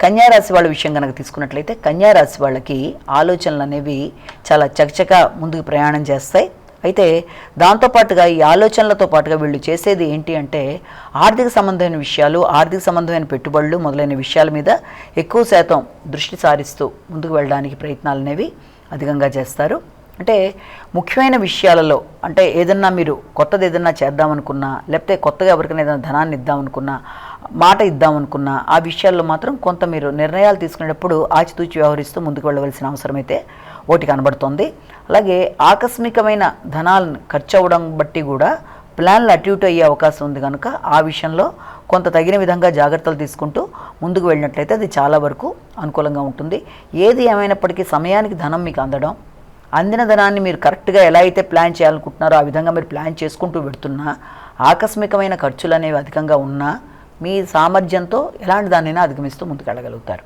కన్యా రాశి వాళ్ళ విషయం కనుక తీసుకున్నట్లయితే కన్యా రాశి వాళ్ళకి ఆలోచనలు అనేవి చాలా చకచకా ముందుకు ప్రయాణం చేస్తాయి. అయితే దాంతోపాటుగా ఈ ఆలోచనలతో పాటుగా వీళ్ళు చేసేది ఏంటి అంటే ఆర్థిక సంబంధమైన విషయాలు, ఆర్థిక సంబంధమైన పెట్టుబడులు మొదలైన విషయాల మీద ఎక్కువ శాతం దృష్టి సారిస్తూ ముందుకు వెళ్ళడానికి ప్రయత్నాలు అనేవి అధికంగా చేస్తారు. అంటే ముఖ్యమైన విషయాలలో అంటే ఏదన్నా మీరు కొత్తది ఏదన్నా చేద్దామనుకున్నా, లేకపోతే కొత్తగా ఎవరికైనా ఏదైనా ధనాన్ని ఇద్దామనుకున్నా, మాట ఇద్దామనుకున్నా ఆ విషయాల్లో మాత్రం కొంత మీరు నిర్ణయాలు తీసుకునేటప్పుడు ఆచితూచి వ్యవహరిస్తూ ముందుకు వెళ్ళవలసిన అవసరం అయితే ఒకటి కనబడుతోంది. అలాగే ఆకస్మికమైన ధనాలను ఖర్చు అవ్వడం బట్టి కూడా ప్లాన్లు అటు ఇటు అయ్యే అవకాశం ఉంది కనుక ఆ విషయంలో కొంత తగిన విధంగా జాగ్రత్తలు తీసుకుంటూ ముందుకు వెళ్ళినట్లయితే అది చాలా వరకు అనుకూలంగా ఉంటుంది. ఏది ఏమైనప్పటికీ సమయానికి ధనం మీకు అందిన ధనాన్ని మీరు కరెక్ట్గా ఎలా అయితే ప్లాన్ చేయాలనుకుంటున్నారో ఆ విధంగా మీరు ప్లాన్ చేసుకుంటూ పెడుతున్నా ఆకస్మికమైన ఖర్చులు అనేవి అధికంగా ఉన్నా మీ సామర్థ్యంతో ఎలాంటి దాన్నైనా అధిగమిస్తూ ముందుకు వెళ్ళగలుగుతారు.